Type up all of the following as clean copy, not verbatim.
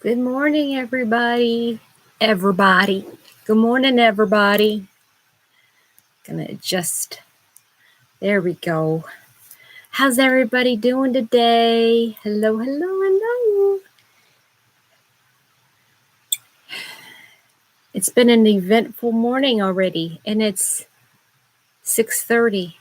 Good morning, everybody. Everybody. Good morning, everybody. Gonna adjust. There we go. How's everybody doing today? Hello, hello, hello. It's been an eventful morning already, and it's 6:30.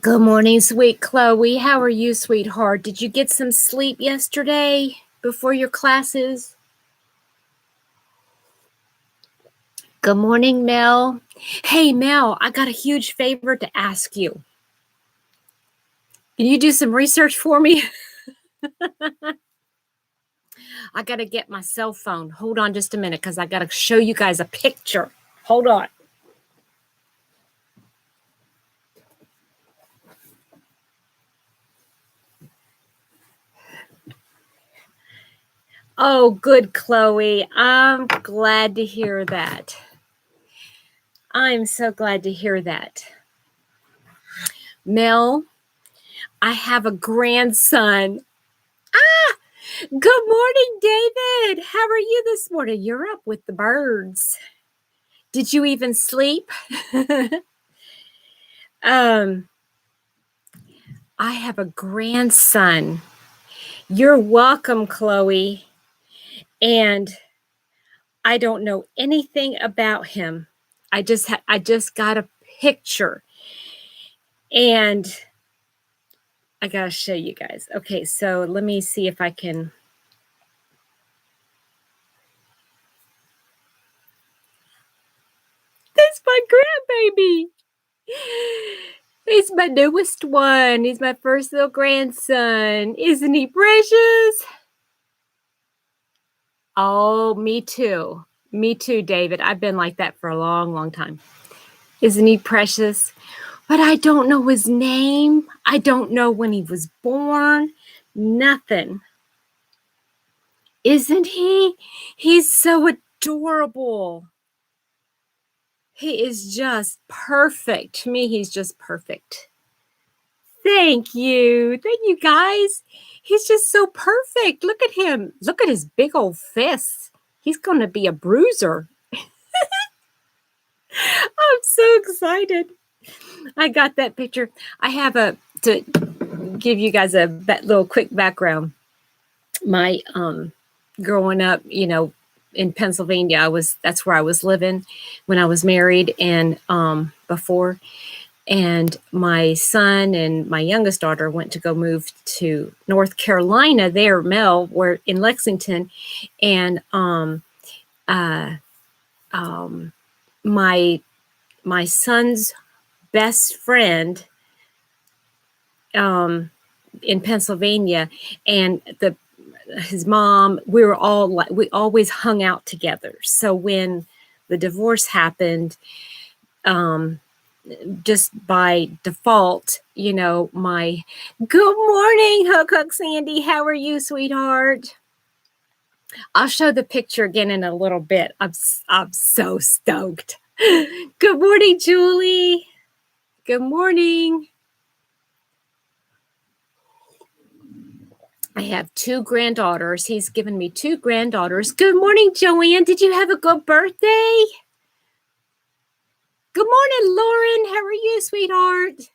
Good morning, sweet Chloe. How are you, sweetheart? Did you get some sleep yesterday before your classes? Good morning, Mel. Hey, Mel, I got a huge favor to ask you. Can you do some research for me? I got to get my cell phone. Hold on just a minute because I got to show you guys a picture. Hold on. Oh, good, Chloe. I'm glad to hear that. I'm so glad to hear that. Mel, I have a grandson. Good morning, David. How are you this morning? You're up with the birds. Did you even sleep? I have a grandson. You're welcome, Chloe. And I don't know anything about him. I just got a picture. And I got to show you guys. Okay, so let me see if I can. That's my grandbaby. He's my newest one. He's my first little grandson. Isn't he precious? Oh, me too. Me too, David. I've been like that for a long, long time. Isn't he precious? But I don't know his name. I don't know when he was born. Nothing. Isn't he? He's so adorable. He is just perfect. To me, he's just perfect. Thank you. Thank you, guys. He's just so perfect. Look at him. Look at his big old fists. He's going to be a bruiser. I'm so excited. I got that picture. I have to give you guys a little quick background. My growing up, in Pennsylvania, that's where I was living when I was married and before. And my son and my youngest daughter went to go move to North Carolina there, Mel, where in Lexington. And my son's best friend in Pennsylvania and his mom, we always hung out together. So when the divorce happened, just by default, my good morning, Hook Sandy. How are you, sweetheart? I'll show the picture again in a little bit. I'm so stoked. Good morning, Julie. Good morning. I have 2 granddaughters. He's given me 2 granddaughters. Good morning, Joanne. Did you have a good birthday? Good morning, Lauren. How are you, sweetheart?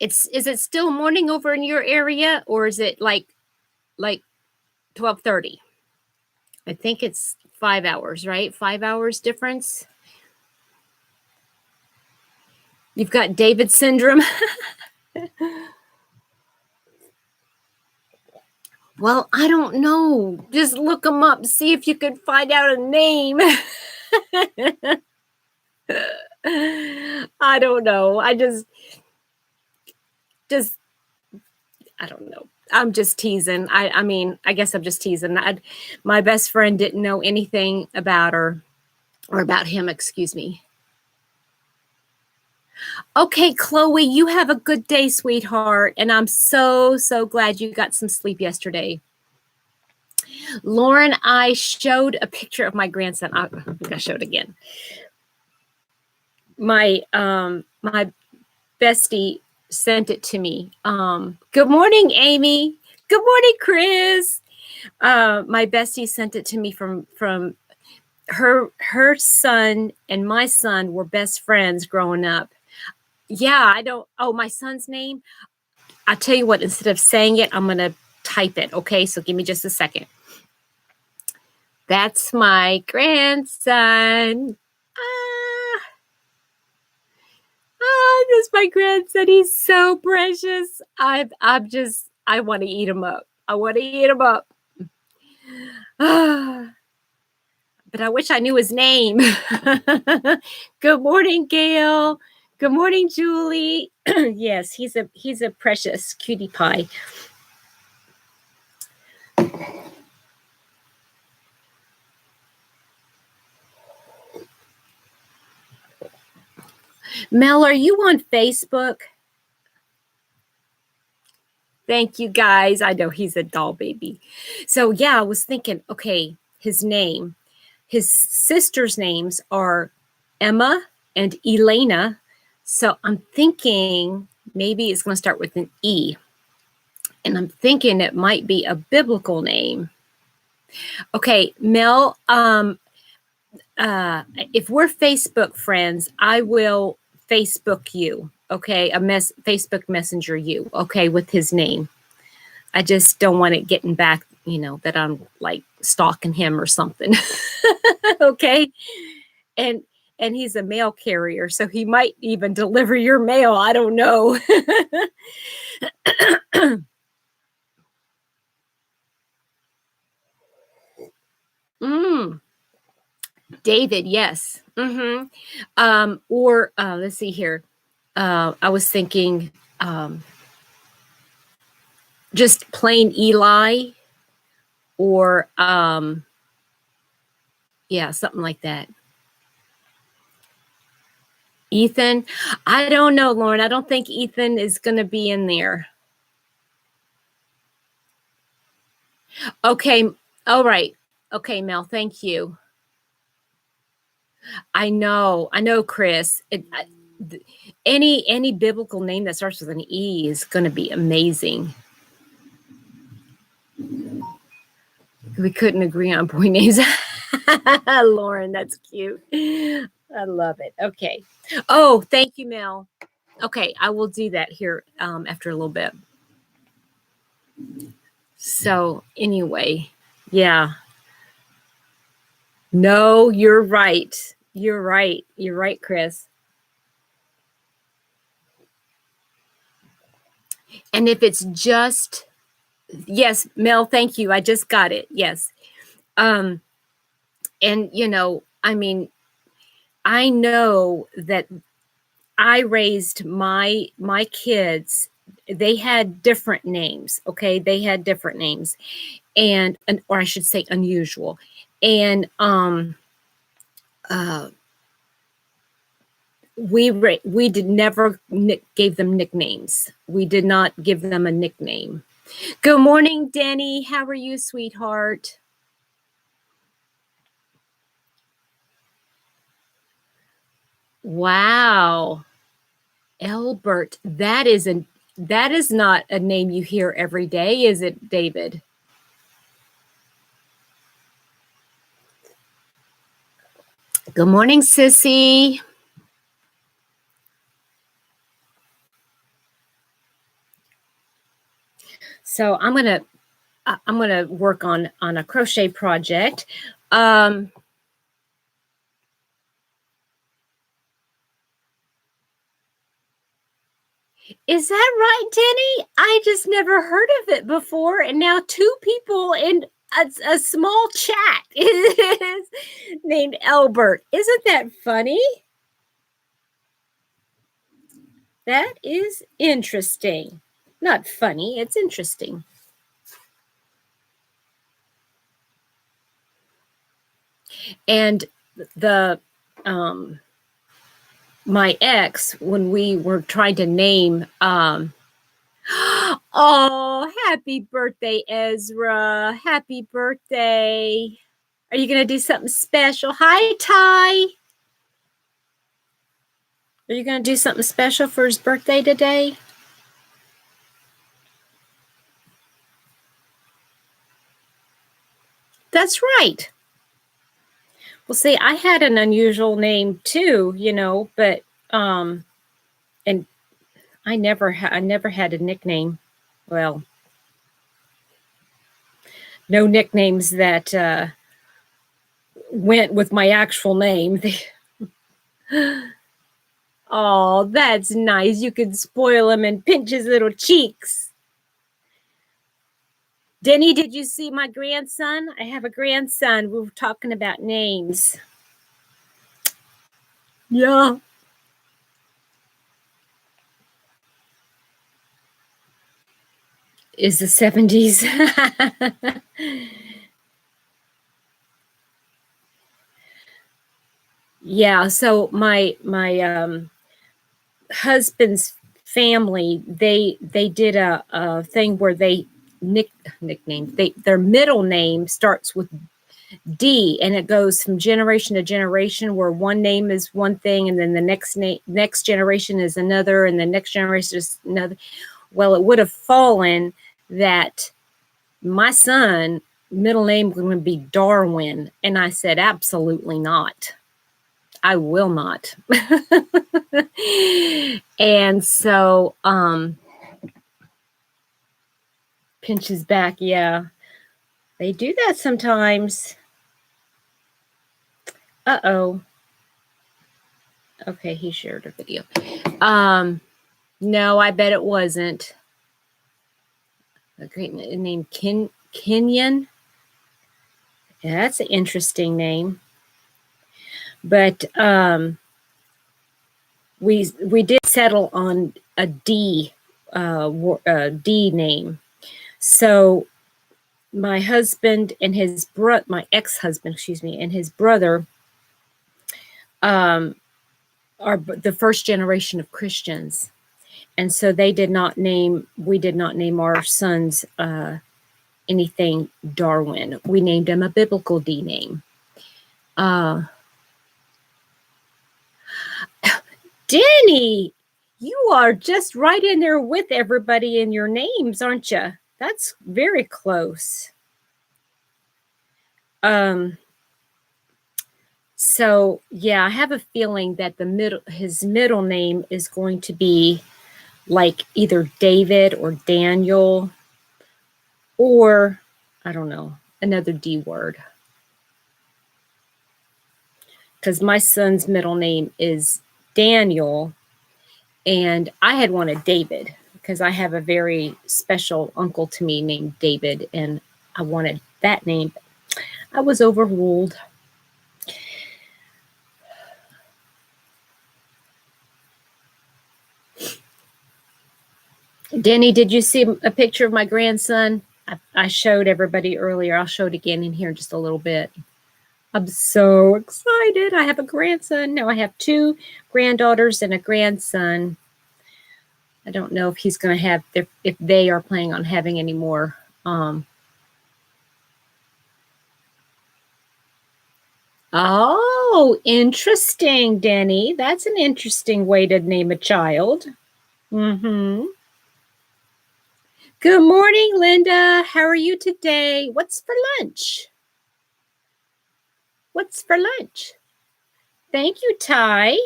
Is it still morning over in your area, or is it like 12:30? I think it's 5 hours, right? 5 hours difference. You've got David syndrome. Well, I don't know. Just look them up. See if you could find out a name. I don't know. I don't know. I'm just teasing. I mean, I guess I'm just teasing. My best friend didn't know anything about her or about him, excuse me. Okay, Chloe, you have a good day, sweetheart. And I'm so, so glad you got some sleep yesterday. Lauren, I showed a picture of my grandson. I think I showed again. My bestie sent it to me. Good morning, Amy. Good morning, Chris. My bestie sent it to me from her son and my son were best friends growing up. Yeah, I don't. Oh, my son's name. I'll tell you what. Instead of saying it, I'm gonna type it. Okay, so give me just a second. That's my grandson. That's my grandson. He's so precious. I want to eat him up. I want to eat him up. But I wish I knew his name. Good morning, Gail. Good morning, Julie. Yes, he's a precious cutie pie. Mel, are you on Facebook? Thank you, guys. I know he's a doll baby. So yeah, I was thinking, okay, his sisters' names are Emma and Elena. So I'm thinking maybe it's going to start with an E. And I'm thinking it might be a biblical name. Okay, Mel, if we're Facebook friends, I will Facebook you. Okay, Facebook Messenger you. Okay, with his name. I just don't want it getting back, that I'm like stalking him or something. Okay, and he's a mail carrier, so he might even deliver your mail. I don't know. David, yes. Or let's see here. I was thinking just plain Eli, or yeah, something like that. Ethan, I don't know, Lauren. I don't think Ethan is going to be in there. Okay. All right. Okay, Mel, thank you. I know, Chris. Any biblical name that starts with an E is going to be amazing. We couldn't agree on boy names. Lauren, that's cute. I love it. Okay. Oh, thank you, Mel. Okay, I will do that here after a little bit. So anyway, yeah. No, you're right. You're right, Chris. And if it's just, yes, Mel, thank you. I just got it. Yes. And I mean, I know that I raised my kids. They had different names. Okay. They had different names or I should say unusual. And, we did never gave them nicknames. We did not give them a nickname. Good morning, Denny. How are you, sweetheart? Wow. Elbert, that is not a name you hear every day, is it, David? Good morning, Sissy. So I'm gonna work on a crochet project. Is that right, Denny? I just never heard of it before, and now 2 people in a small chat is named Albert. Isn't that funny? That is interesting. Not funny, it's interesting. And my ex, when we were trying to name, oh, happy birthday, Ezra. Happy birthday. Are you going to do something special? Hi, Ty. Are you going to do something special for his birthday today? That's right. Well, see, I had an unusual name too, but and I never had a nickname. Well, no nicknames that went with my actual name. Oh, that's nice. You could spoil him and pinch his little cheeks. Denny, did you see my grandson? I have a grandson. We were talking about names. Yeah. Is the 70s. Yeah, so my husband's family, they did a thing where they nicknamed their middle name starts with D, and it goes from generation to generation, where one name is one thing and then the next generation is another, and the next generation is another. Well, it would have fallen that my son middle name was going to be Darwin, and I said absolutely not. I will not. And so pinch his back. Yeah, they do that sometimes. Uh-oh. Okay, he shared a video. No, I bet it wasn't. A great name, Kenyon. Yeah, that's an interesting name. But we did settle on a D name. So my husband and his my ex-husband, and his brother are the first generation of Christians. And so we did not name our sons anything Darwin. We named him a biblical D name. Danny, you are just right in there with everybody in your names, aren't you? That's very close. So yeah, I have a feeling that his middle name is going to be like either David or Daniel, or I don't know, another D word. Because my son's middle name is Daniel, and I had wanted David because I have a very special uncle to me named David, and I wanted that name. I was overruled. Denny, did you see a picture of my grandson? I showed everybody earlier. I'll show it again in here in just a little bit. I'm so excited. I have a grandson. No, I have 2 granddaughters and a grandson. I don't know if he's going to have, if they are planning on having any more. Oh, interesting, Denny. That's an interesting way to name a child. Mm-hmm. Good morning, Linda. How are you today? What's for lunch? What's for lunch? Thank you, Ty.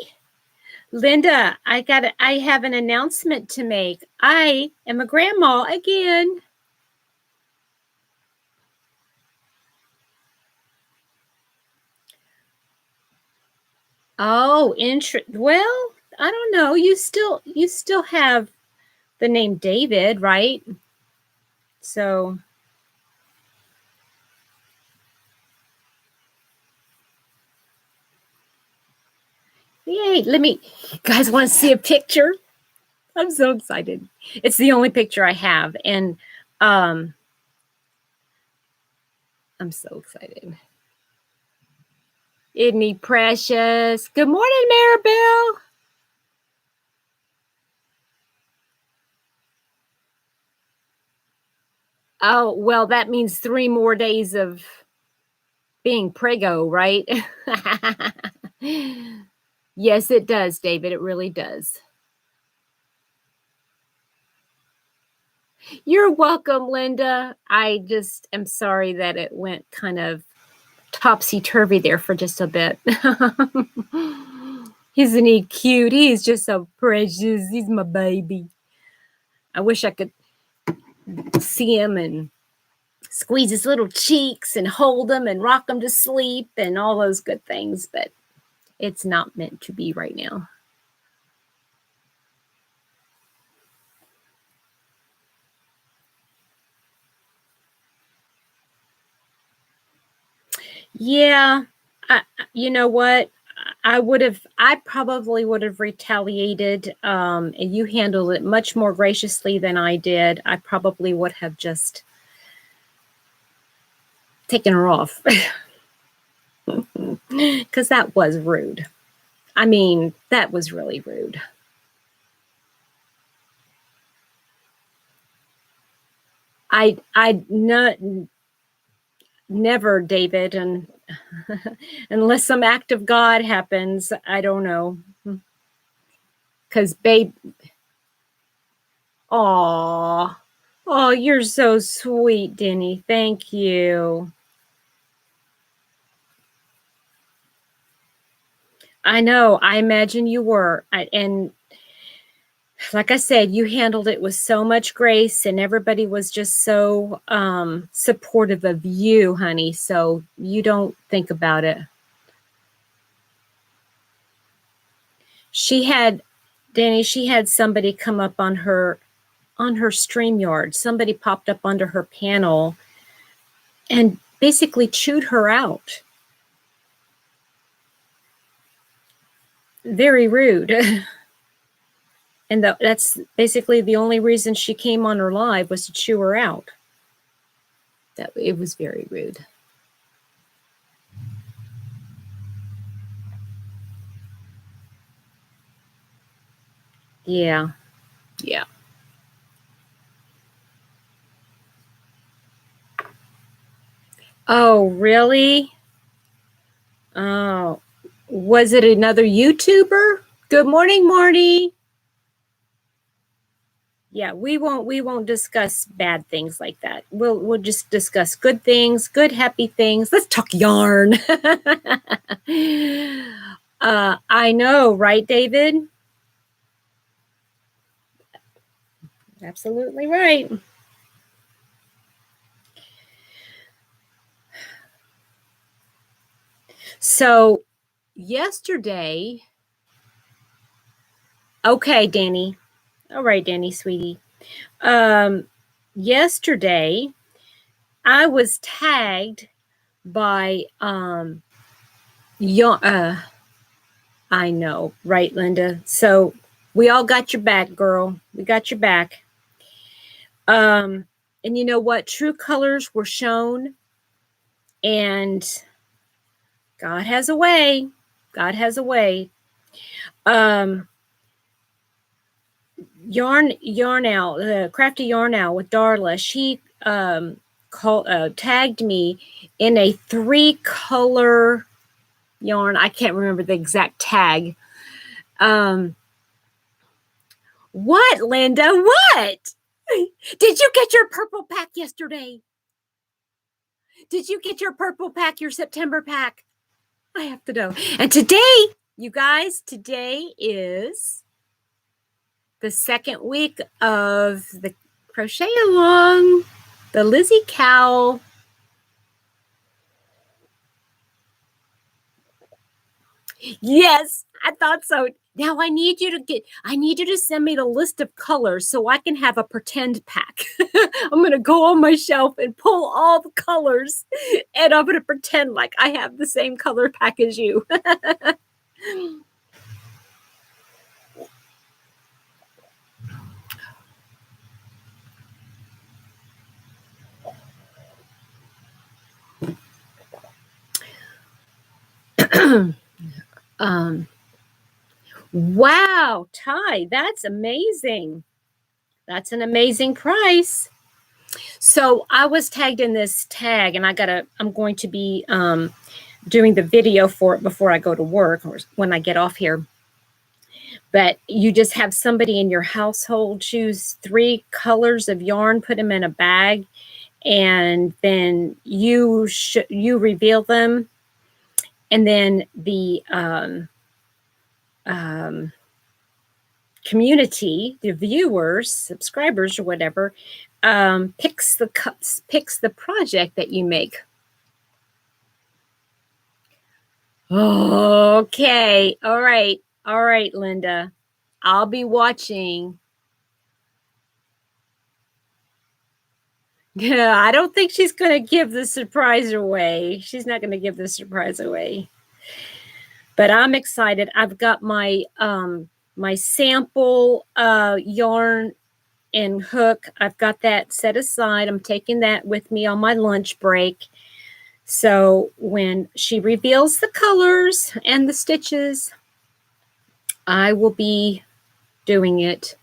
Linda, I have an announcement to make. I am a grandma again. Oh, well, I don't know. You still have the name David, right? So yay, you guys want to see a picture? I'm so excited. It's the only picture I have, and I'm so excited. Isn't he precious? Good morning, Maribel. Oh, well, that means 3 more days of being prego, right? Yes, it does, David. It really does. You're welcome, Linda. I just am sorry that it went kind of topsy-turvy there for just a bit. Isn't he cute? He's just so precious. He's my baby. I wish I could see him and squeeze his little cheeks and hold him and rock him to sleep and all those good things, but it's not meant to be right now. Yeah, you know what? I probably would have retaliated, and you handled it much more graciously than I did. I probably would have just taken her off. Because that was rude. I mean, that was really rude. Never, David, and unless some act of God happens, I don't know. Because babe, oh, you're so sweet, Denny. Thank you. I know. I imagine you were, and like I said, you handled it with so much grace, and everybody was just so supportive of you, honey. So you don't think about it. Danny, she had somebody come up on her StreamYard. Somebody popped up under her panel and basically chewed her out. Very rude. And that's basically the only reason she came on her live, was to chew her out. It was very rude. Yeah. Yeah. Oh, really? Oh, was it another YouTuber? Good morning, Marty. Yeah, we won't discuss bad things like that. We'll just discuss good things, good happy things. Let's talk yarn. I know, right, David? Absolutely right. So yesterday, okay, Danny. All right, Danny, sweetie. Yesterday, I was tagged by I know, right, Linda? So we all got your back, girl. We got your back. And you know what? True colors were shown, and God has a way. God has a way. Yarn Owl, the Crafty Yarn Owl with Darla, she tagged me in a 3-color yarn. I can't remember the exact tag. What, Linda? What? Did you get your purple pack yesterday? Did you get your purple pack, your September pack? I have to know. And today, you guys, today is the second week of the crochet along, the Lizzie Cow. Yes, I thought so. Now I need you to send me the list of colors so I can have a pretend pack. I'm going to go on my shelf and pull all the colors, and I'm going to pretend like I have the same color pack as you. Wow, Ty, that's amazing. That's an amazing price. So I was tagged in this tag, and I'm going to be doing the video for it before I go to work or when I get off here. But you just have somebody in your household choose 3 colors of yarn, put them in a bag, and then you reveal them, and then the community, the viewers, subscribers, or whatever, picks the project that you make. Okay. All right, Linda. I'll be watching. Yeah, I don't think she's going to give the surprise away. She's not going to give the surprise away. But I'm excited. I've got my my sample yarn and hook. I've got that set aside. I'm taking that with me on my lunch break. So when she reveals the colors and the stitches, I will be doing it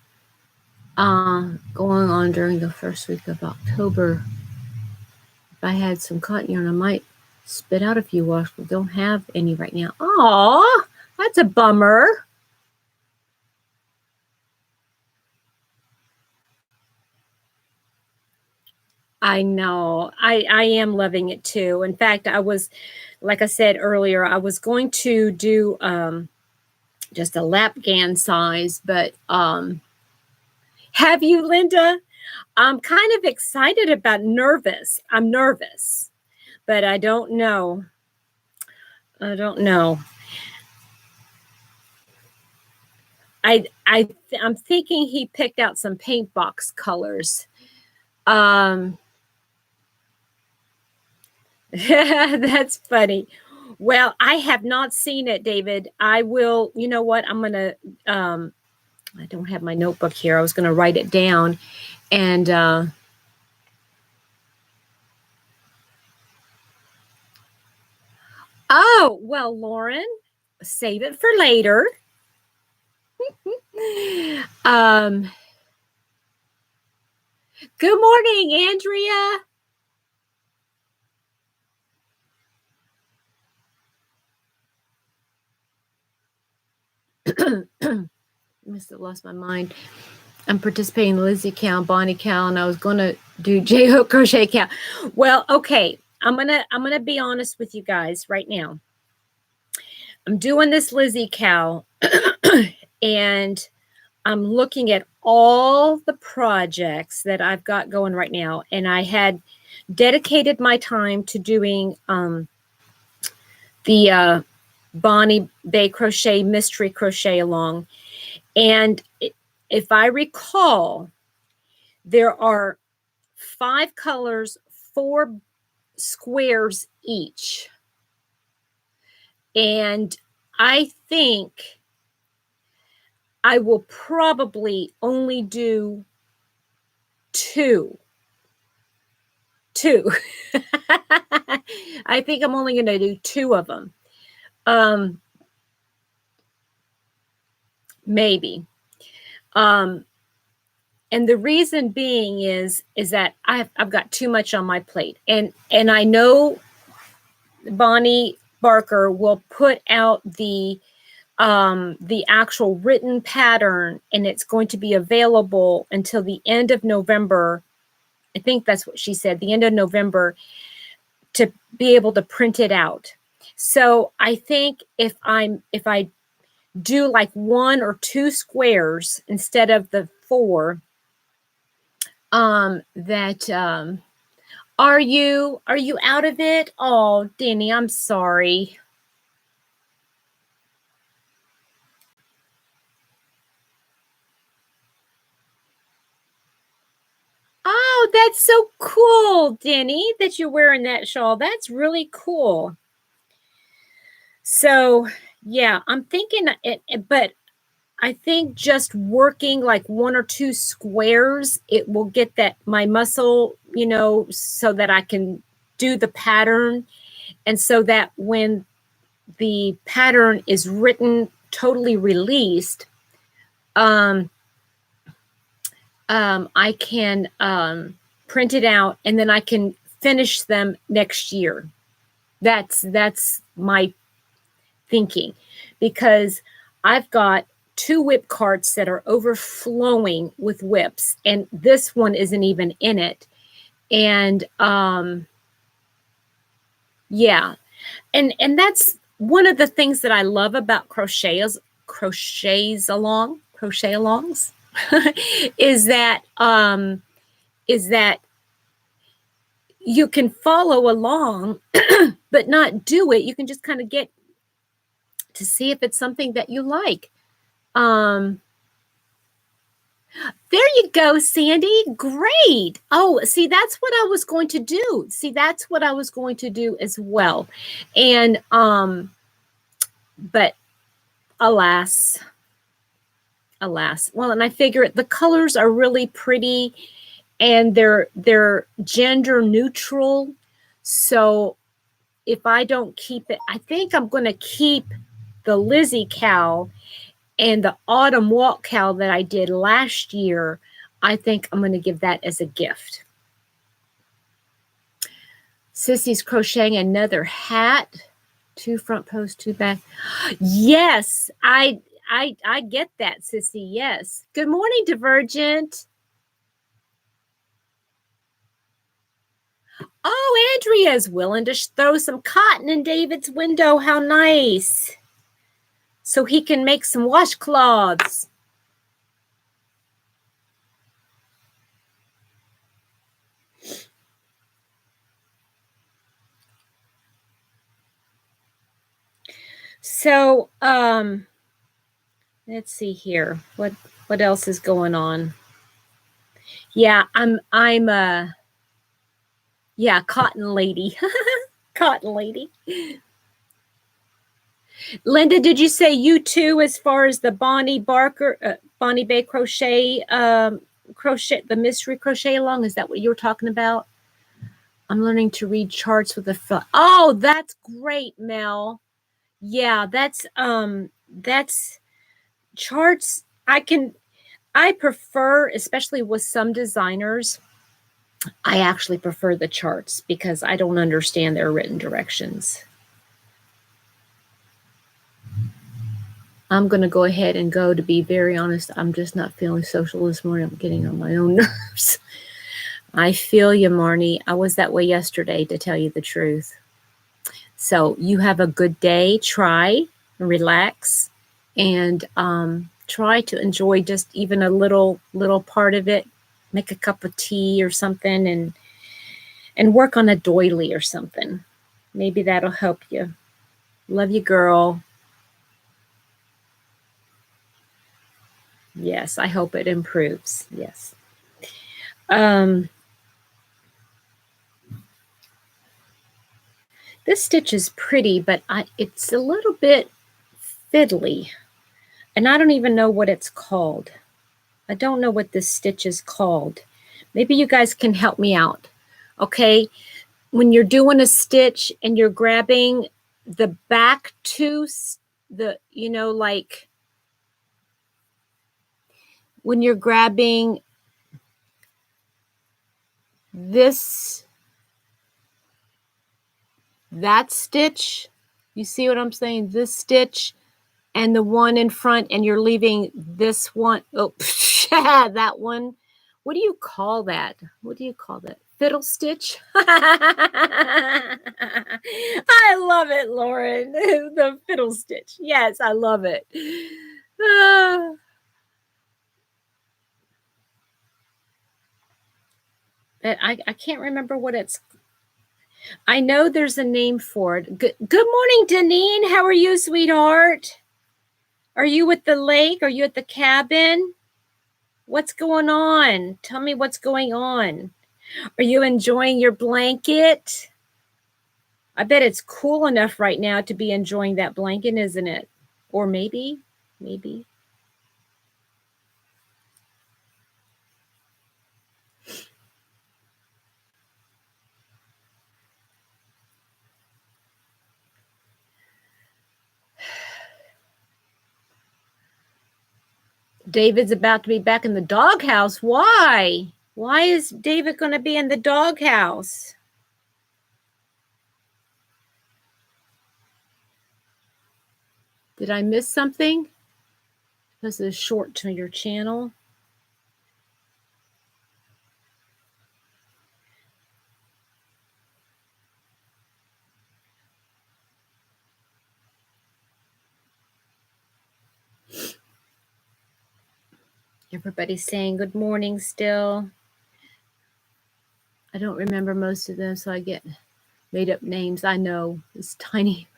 going on during the first week of October. If I had some cotton yarn, I might spit out a few wash, but don't have any right now. Aw, that's a bummer. I know. I am loving it too. In fact, I was, like I said earlier, I was going to do just a lap gan size, but have you, Linda? I'm kind of excited about nervous. I'm nervous, but I don't know. I'm thinking he picked out some paint box colors. That's funny. Well, I have not seen it, David. I will, you know what? I'm going to, I don't have my notebook here. I was going to write it down. And oh, well, Lauren, save it for later. Good morning, Andrea. Must have lost my mind. I'm participating in the Lizzie Cow, Bonnie Cow, and I was going to do J-Hook Crochet Cow. Well, okay. I'm gonna be honest with you guys right now. I'm doing this Lizzie Cow, and I'm looking at all the projects that I've got going right now, and I had dedicated my time to doing the Bonnie Bay Crochet Mystery Crochet Along. And if I recall, there are 5 colors, 4 squares each. And I think I will probably only do 2. I think I'm only going to do 2 of them. Maybe. And the reason being is that I've got too much on my plate, and I know Bonnie Barker will put out the actual written pattern, and it's going to be available until the end of November. I think that's what she said, the end of November, to be able to print it out. So I think if I do like 1 or 2 squares instead of the 4, that are you out of it? Oh, Denny, I'm sorry. Oh, that's so cool, Denny, that you're wearing that shawl. That's really cool. So, yeah, I'm thinking it, but I think just working like 1 or 2 squares, it will get that my muscle, so that I can do the pattern. And so that when the pattern is written, totally released, I can print it out, and then I can finish them next year. That's my thinking, because I've got 2 whip carts that are overflowing with whips, and this one isn't even in it. And yeah, and that's one of the things that I love about crochet alongs is that you can follow along but not do it. You can just kind of get to see if it's something that you like. There you go, Sandy. Great. Oh, see, that's what I was going to do. See, that's what I was going to do as well. And but alas. Well, and I figure the colors are really pretty and they're gender neutral. So if I don't keep it, I think I'm going to keep the Lizzie cow and the autumn walk cow that I did last year. I think I'm going to give that as a gift. Sissy's crocheting another hat. 2 front posts, 2 back. Yes, I get that, Sissy. Yes. Good morning, Divergent. Oh, Andrea's willing to throw some cotton in David's window. How nice. So he can make some washcloths. So, let's see here. What else is going on? Yeah, I'm yeah, cotton lady. Cotton lady. Linda, did you say you too, as far as the Bonnie Bay crochet, the mystery crochet along? Is that what you were talking about? I'm learning to read charts with a oh, that's great, Mel. Yeah, that's charts. I prefer, especially with some designers, I actually prefer the charts because I don't understand their written directions. I'm going to go ahead and go, to be very honest. I'm just not feeling social this morning. I'm getting on my own nerves. I feel you, Marnie. I was that way yesterday, to tell you the truth. So you have a good day. Try and relax and try to enjoy just even a little part of it. Make a cup of tea or something and work on a doily or something. Maybe that'll help you. Love you, girl. Yes, I hope it improves. Yes. This stitch is pretty, but it's a little bit fiddly. And I don't even know what it's called. I don't know what this stitch is called. Maybe you guys can help me out. Okay. When you're doing a stitch and you're grabbing the back two, like when you're grabbing that stitch, you see what I'm saying? This stitch and the one in front, and you're leaving this one. Oh, that one. What do you call that? What do you call that? Fiddle stitch? I love it, Lauren. The fiddle stitch. Yes, I love it. I can't remember what it's. I know there's a name for it. Good morning, Deneen. How are you, sweetheart? Are you at the lake? Are you at the cabin? What's going on? Tell me what's going on. Are you enjoying your blanket? I bet it's cool enough right now to be enjoying that blanket, isn't it? Or maybe. David's about to be back in the doghouse. Why? Why is David going to be in the doghouse? Did I miss something? This is short to your channel. Everybody's saying good morning still. I don't remember most of them, so I get made up names. I know it's tiny.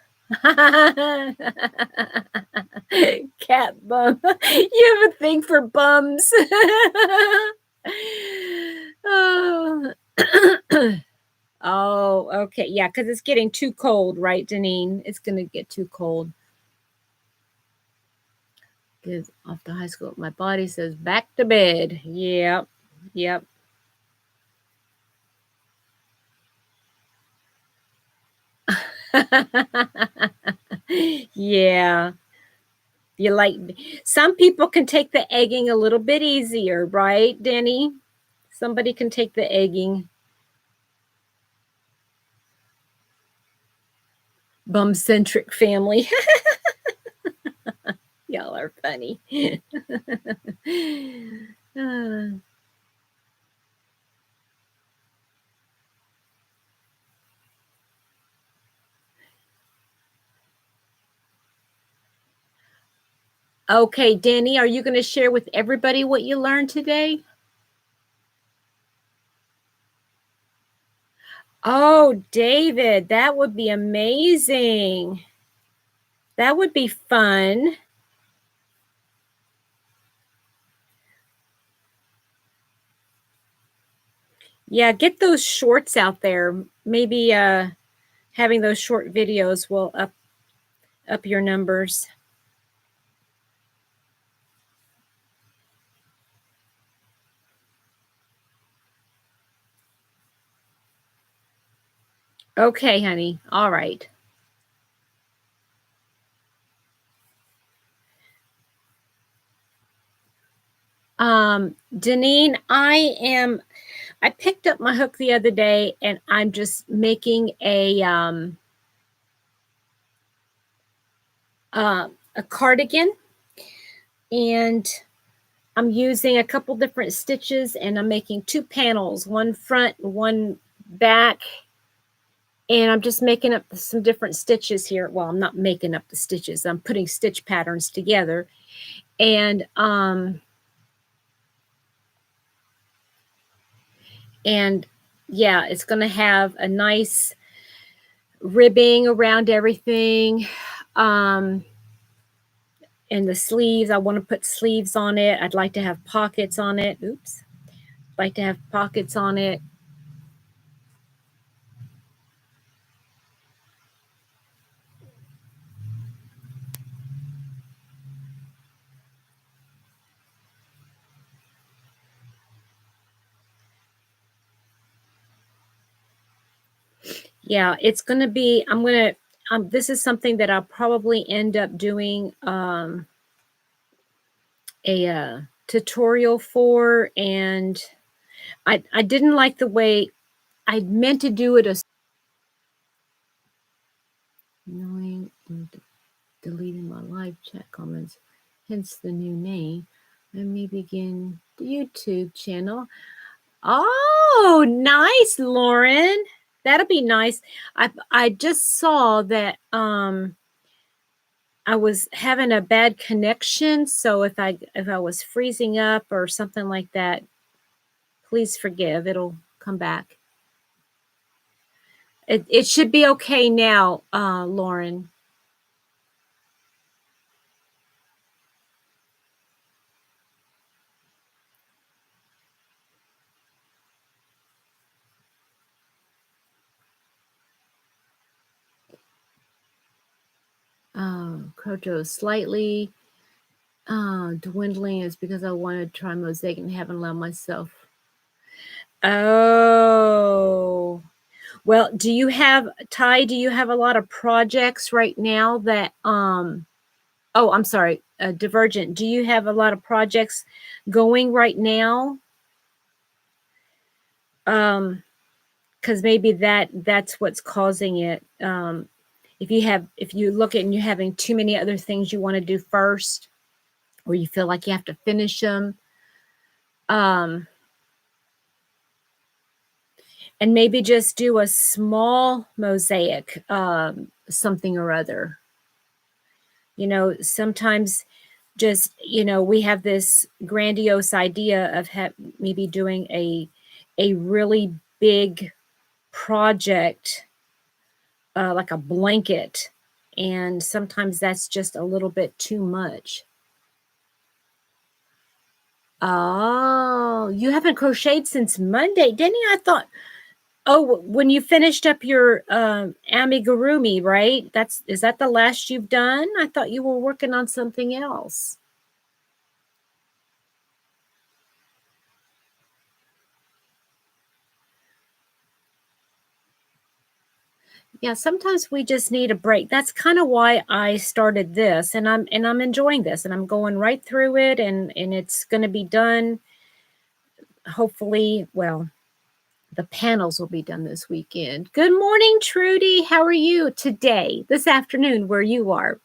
Cat bum. You have a thing for bums. Oh. Oh, okay. Yeah, because it's getting too cold, right, Janine? It's going to get too cold. Because off to high school, my body says back to bed. Yep. Yep. Yeah. You like, some people can take the egging a little bit easier, right, Denny? Somebody can take the egging. Bum-centric family. Y'all are funny. Okay, Danny, are you going to share with everybody what you learned today? Oh, David, that would be amazing. That would be fun. Yeah, get those shorts out there. Maybe having those short videos will up your numbers. Okay, honey. All right. Deneen, I picked up my hook the other day and I'm just making a cardigan, and I'm using a couple different stitches, and I'm making 2 panels, one front, one back, and I'm just making up some different stitches here. Well, I'm not making up the stitches. I'm putting stitch patterns together, and yeah, it's going to have a nice ribbing around everything. And the sleeves, I want to put sleeves on it. I'd like to have pockets on it. Oops. I'd like to have pockets on it. Yeah, it's going to be, this is something that I'll probably end up doing a tutorial for, and I didn't like the way I meant to do it. Annoying and deleting my live chat comments, hence the new name. Let me begin the YouTube channel. Oh, nice, Lauren. That'll be nice. I just saw that I was having a bad connection, so if I was freezing up or something like that, please forgive. It'll come back. It should be okay now, Lauren. Crojo slightly dwindling is because I wanted to try mosaic and haven't allowed myself. Oh, well, do you have, Ty, do you have a lot of projects right now that, oh, I'm sorry, Divergent, do you have a lot of projects going right now? Because maybe that's what's causing it. If you look at and you're having too many other things you want to do first, or you feel like you have to finish them. And maybe just do a small mosaic, something or other. You know, sometimes just, you know, we have this grandiose idea of maybe doing a really big project, like a blanket. And sometimes that's just a little bit too much. Oh, you haven't crocheted since Monday, didn't you? I thought, oh, when you finished up your amigurumi, right? Is that the last you've done? I thought you were working on something else. Yeah, sometimes we just need a break. That's kind of why I started this, and I'm enjoying this, and I'm going right through it, and it's going to be done. Hopefully, well, the panels will be done this weekend. Good morning, Trudy. How are you today, this afternoon, where you are?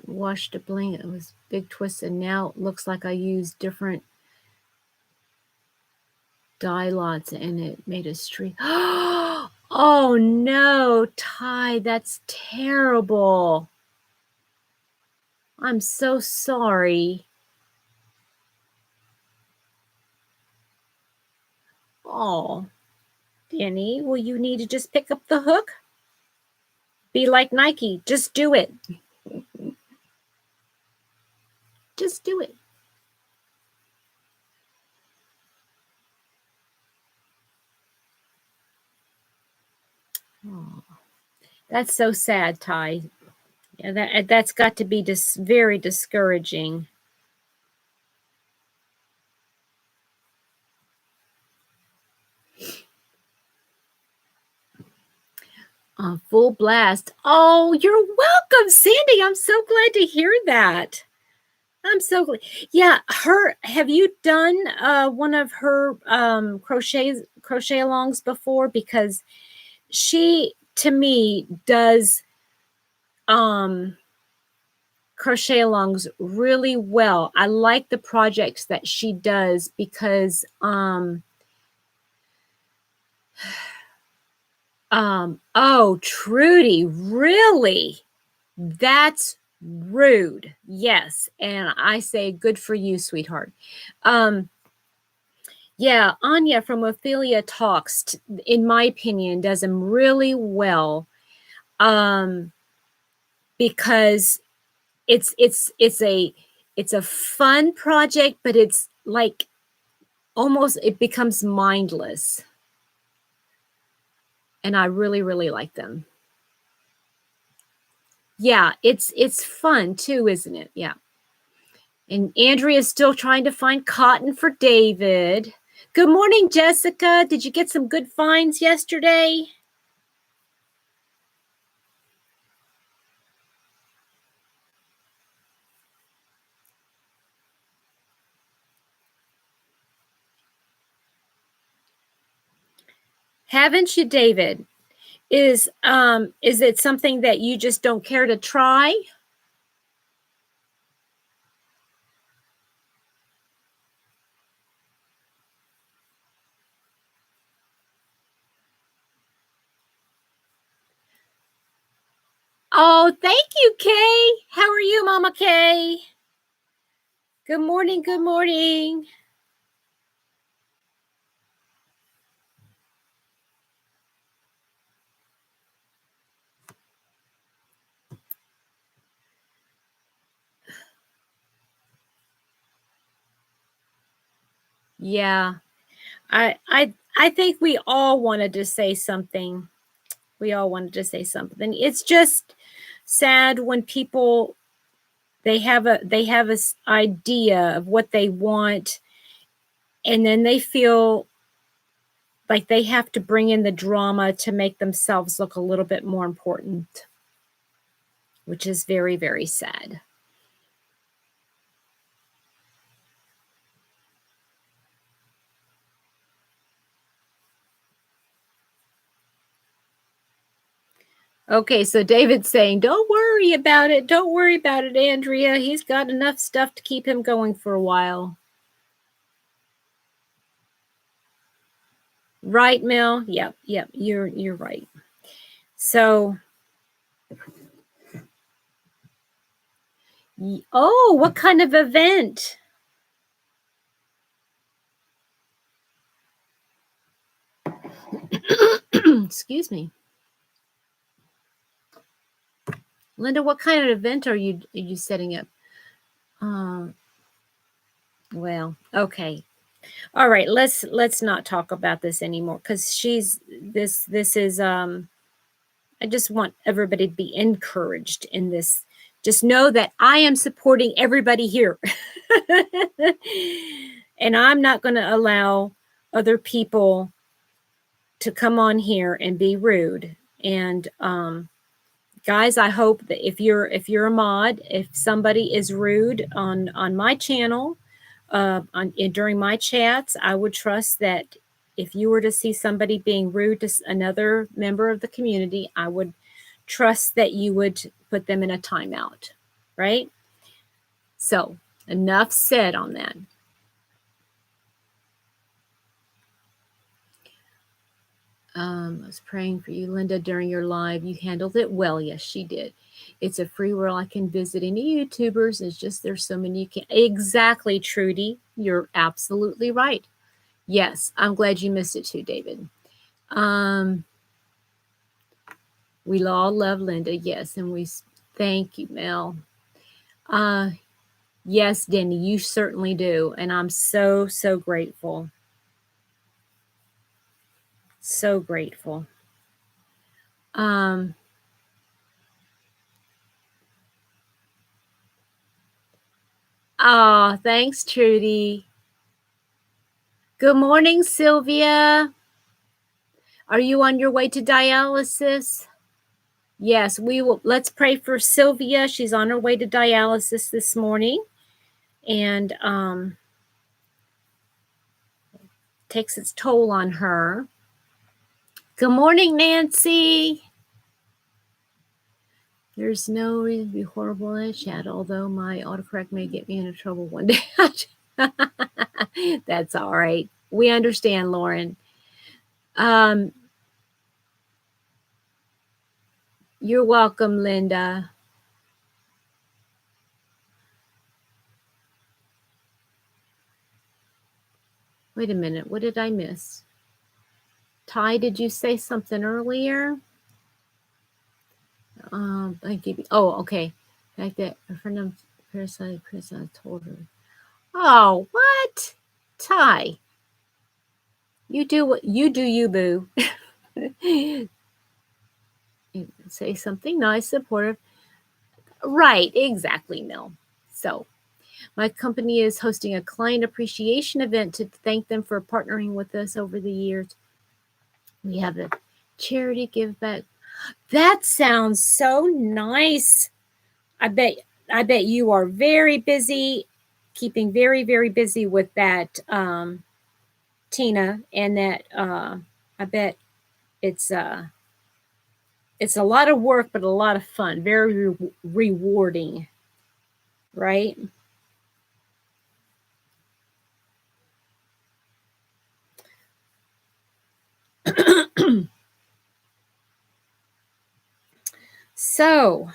Washed a blanket. It was big twist, and now it looks like I used different dye lots, and it made a streak. Oh no, Ty, that's terrible. I'm so sorry. Oh, Danny, well, you need to just pick up the hook. Be like Nike. Just do it. Just do it. Oh, that's so sad, Ty. Yeah, that's got to be just very discouraging. Full blast. Oh, you're welcome, Sandy. I'm so glad to hear that. I'm so glad. Yeah, have you done one of her crochet alongs before? Because she, to me, does crochet alongs really well. I like the projects that she does because oh, Trudy, really? That's rude. Yes. And I say good for you, sweetheart. Yeah, Anya from Ophelia Talks, in my opinion, does them really well. Because it's a fun project, but it's like almost it becomes mindless. And I really, really like them. Yeah, it's fun too, isn't it? Yeah. And Andrea's still trying to find cotton for David. Good morning, Jessica. Did you get some good finds yesterday? Haven't you, David? Is it something that you just don't care to try? Oh, thank you, Kay. How are you, Mama Kay? Good morning, good morning. Yeah. I think we all wanted to say something. We all wanted to say something. It's just sad when people they have this idea of what they want, and then they feel like they have to bring in the drama to make themselves look a little bit more important, which is very, very sad. Okay, so David's saying, don't worry about it. Don't worry about it, Andrea. He's got enough stuff to keep him going for a while. Right, Mel? Yep, you're right. So, oh, what kind of event? Excuse me. Linda, what kind of event are you setting up? Well, okay. All right, let's not talk about this anymore because this is I just want everybody to be encouraged in this. Just know that I am supporting everybody here. And I'm not going to allow other people to come on here and be rude. And guys, I hope that if you're a mod, if somebody is rude on my channel, during my chats, I would trust that if you were to see somebody being rude to another member of the community, I would trust that you would put them in a timeout, right? So enough said on that. I was praying for you, Linda, during your live. You handled it well. Yes, she did. It's a free world. I can visit any YouTubers. It's just there's so many you can't. Exactly, Trudy. You're absolutely right. Yes, I'm glad you missed it too, David. We all love Linda. Yes, and we thank you, Mel. Yes, Denny, you certainly do. And I'm so, so grateful. So grateful. Thanks, Trudy. Good morning, Sylvia. Are you on your way to dialysis? Yes, we will. Let's pray for Sylvia. She's on her way to dialysis this morning. And takes its toll on her. Good morning, Nancy. There's no reason to be horrible in a chat, although my autocorrect may get me into trouble one day. That's all right. We understand, Lauren. You're welcome, Linda. Wait a minute. What did I miss? Ty, did you say something earlier? I give you. Oh, okay. Like that. A friend of parasite Chris, I told her. Oh, what? Ty, you do what you do, you boo. Say something nice, supportive. Right, exactly, Mel. So, my company is hosting a client appreciation event to thank them for partnering with us over the years. We have a charity give back. That sounds so nice. I bet you are very busy, keeping very, very busy with that, Tina, and that I bet it's a lot of work, but a lot of fun, very rewarding, right? So,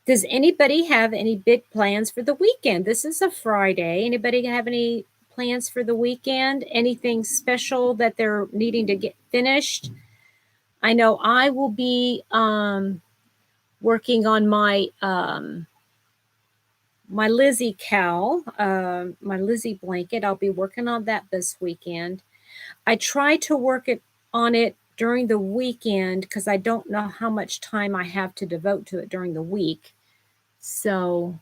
does anybody have any big plans for the weekend? This is a Friday. Anybody have any plans for the weekend? Anything special that they're needing to get finished? I know I will be working on my my Lizzie cowl, my Lizzie blanket. I'll be working on that this weekend. I try to work on it during the weekend because I don't know how much time I have to devote to it during the week. So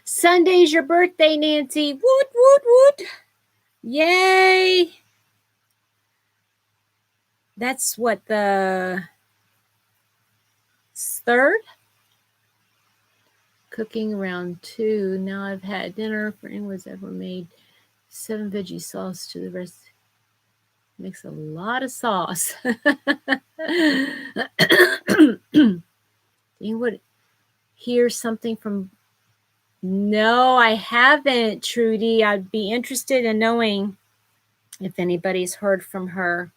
Sunday's your birthday, Nancy. Woot, woot, woot. Yay. That's what, the 3rd? Cooking around 2. Now I've had dinner for anyone's ever made 7 veggie sauce to the rest. Makes a lot of sauce. You would hear something from... No, I haven't, Trudy. I'd be interested in knowing if anybody's heard from her.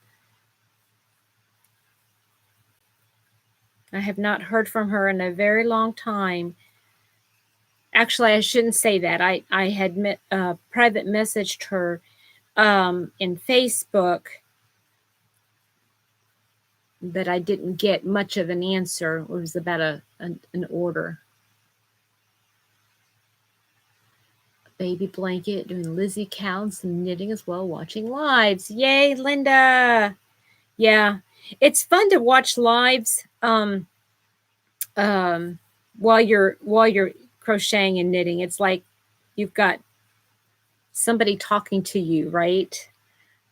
I have not heard from her in a very long time. Actually, I shouldn't say that. I had private messaged her in Facebook, but I didn't get much of an answer. It was about an order. Baby blanket, doing Lizzie counts and knitting as well, watching lives. Yay, Linda. Yeah, it's fun to watch lives while you're crocheting and knitting. It's like you've got somebody talking to you, right?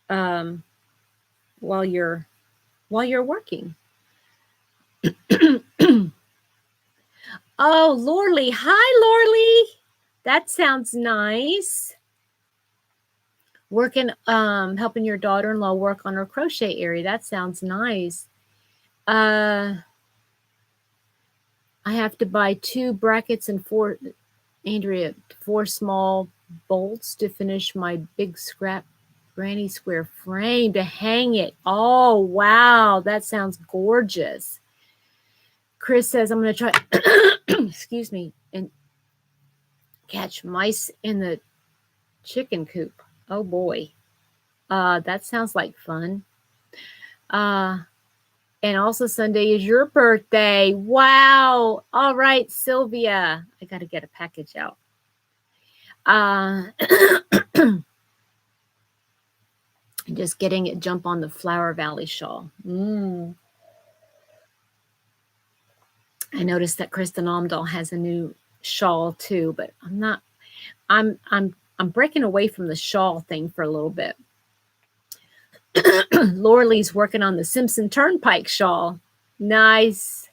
While you're working. Oh, Lorley. Hi, Lorley. That sounds nice. Working, helping your daughter-in-law work on her crochet area. That sounds nice. I have to buy 2 brackets and 4 small bolts to finish my big scrap granny square frame to hang it. Oh, wow. That sounds gorgeous. Chris says, I'm going to try, excuse me, and catch mice in the chicken coop. Oh, boy. That sounds like fun. And also Sunday is your birthday. Wow. All right, Sylvia. I got to get a package out. Just getting it jump on the Flower Valley shawl. I noticed that Kristin Omdahl has a new shawl too, but I'm breaking away from the shawl thing for a little bit. Lorley's working on the Simpson Turnpike shawl. Nice.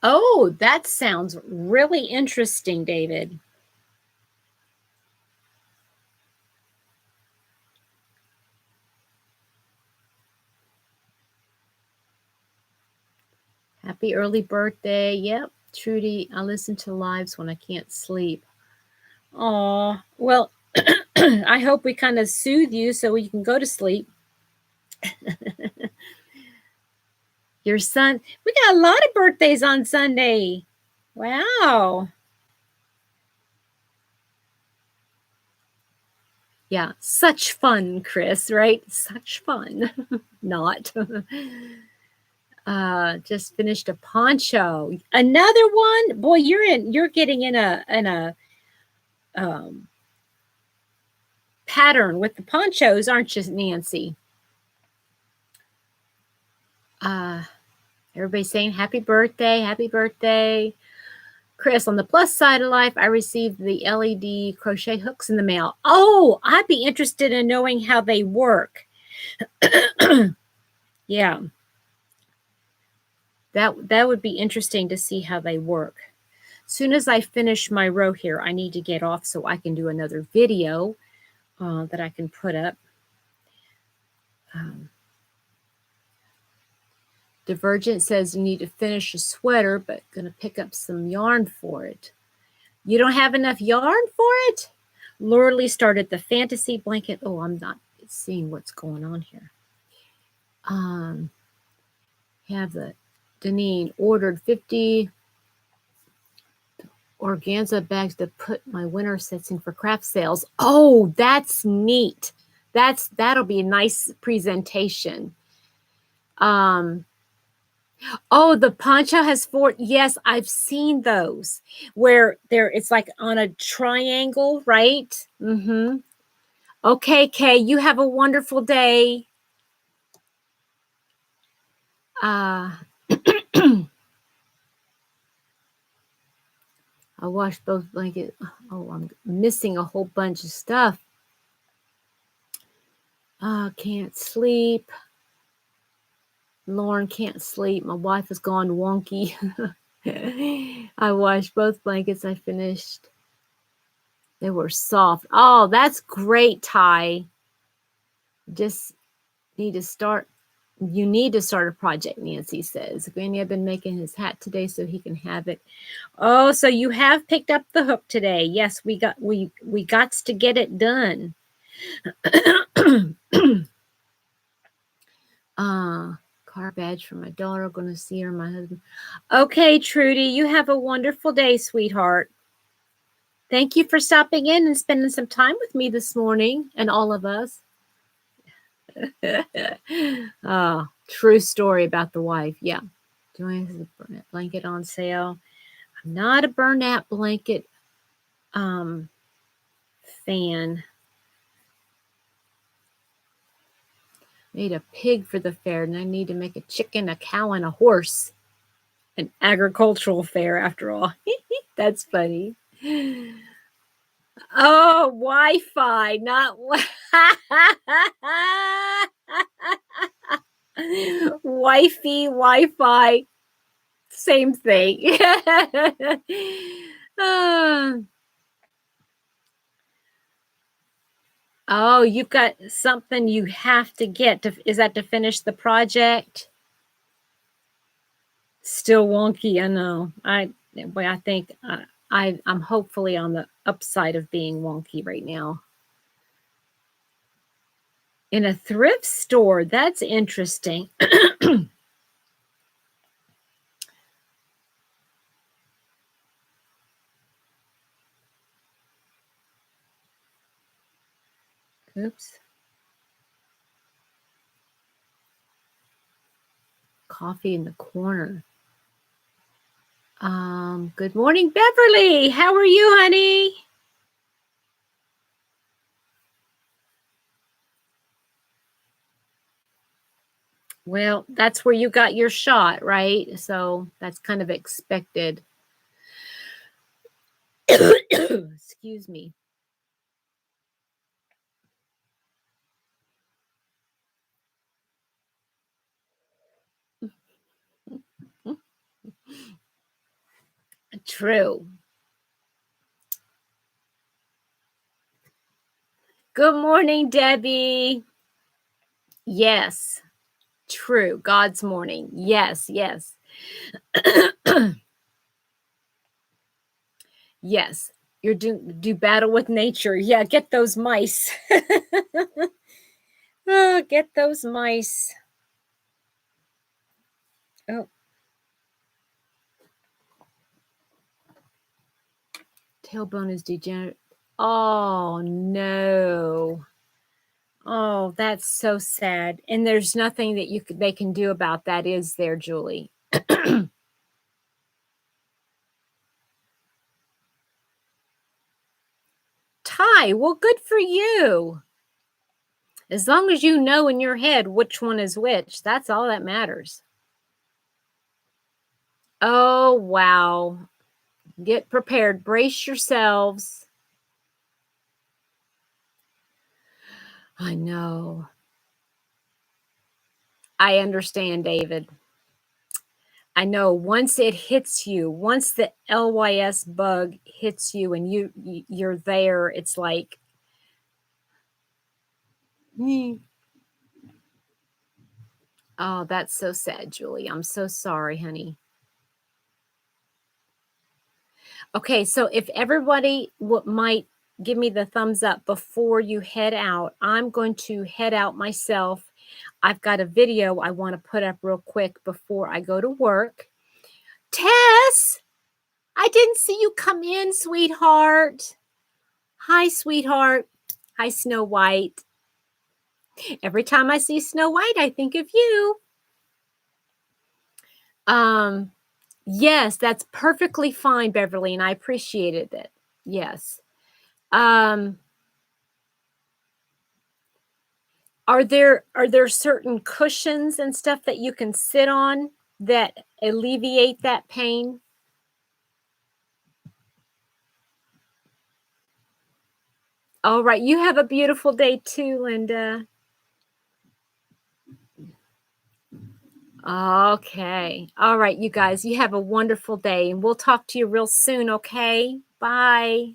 Oh, that sounds really interesting, David. Happy early birthday. Yep, Trudy, I listen to lives when I can't sleep. Oh, well, I hope we kind of soothe you so you can go to sleep. Your son, we got a lot of birthdays on Sunday. Wow. Yeah, such fun, Chris, right? Such fun. Not. Just finished a poncho. Another one? Boy, you're getting in a pattern with the ponchos, aren't you, Nancy? Everybody's saying happy birthday, happy birthday. Chris, on the plus side of life, I received the LED crochet hooks in the mail. Oh, I'd be interested in knowing how they work. Yeah. That would be interesting to see how they work. As soon as I finish my row here, I need to get off so I can do another video that I can put up. Divergent says you need to finish a sweater, but going to pick up some yarn for it. You don't have enough yarn for it? Lorley started the fantasy blanket. Oh, I'm not seeing what's going on here. Have the Deneen ordered 50 organza bags to put my winter sets in for craft sales. Oh, that's neat. That'll be a nice presentation. Oh, the poncho has 4. Yes, I've seen those where it's like on a triangle, right? Mm-hmm. Okay, Kay, you have a wonderful day. I washed both blankets. Oh, I'm missing a whole bunch of stuff. Can't sleep. Lauren can't sleep. My wife has gone wonky. I washed both blankets. I finished They were soft. Oh, that's great, Ty. Just need to start. You need to start a project, Nancy says. Granny, I've been making his hat today so he can have it. Oh, so you have picked up the hook today. Yes, we got to get it done. Car badge for my daughter. Going to see her, my husband. Okay, Trudy, you have a wonderful day, sweetheart. Thank you for stopping in and spending some time with me this morning and all of us. Oh, true story about the wife. Yeah. Joanne has a burnout blanket on sale. I'm not a burnout blanket fan. Made a pig for the fair, and I need to make a chicken, a cow, and a horse. An agricultural fair, after all. That's funny. Oh, Wi-Fi, not wifey, Wi-Fi, same thing. Oh, you've got something you have to get. Is that to finish the project? Still wonky, I know. I think I'm hopefully on the upside of being wonky right now. In a thrift store, that's interesting. Oops. Coffee in the corner. Good morning, Beverly. How are you, honey? Well, that's where you got your shot, right? So that's kind of expected. Excuse me. True. Good morning, Debbie. Yes. True. God's morning. Yes, yes. Yes. You're do battle with nature. Yeah, get those mice. Oh, get those mice. Oh. Tailbone is degenerate. Oh, no. Oh, that's so sad. And there's nothing that they can do about that, is there, Julie? Ty, well, good for you. As long as you know in your head which one is which, that's all that matters. Oh, wow. Get prepared. Brace yourselves. I know. I understand, David. I know once it hits you, once the LYS bug hits you and you're there, it's like, oh, that's so sad, Julie. I'm so sorry, honey. Okay, so if everybody might give me the thumbs up before you head out, I'm going to head out myself. I've got a video I want to put up real quick before I go to work. Tess, I didn't see you come in, sweetheart. Hi, sweetheart. Hi, Snow White. Every time I see Snow White, I think of you. Yes, that's perfectly fine, Beverly, and I appreciated it. Yes. Are there certain cushions and stuff that you can sit on that alleviate that pain? All right. You have a beautiful day too, Linda. Okay. All right, you guys. You have a wonderful day, and we'll talk to you real soon, okay? Bye.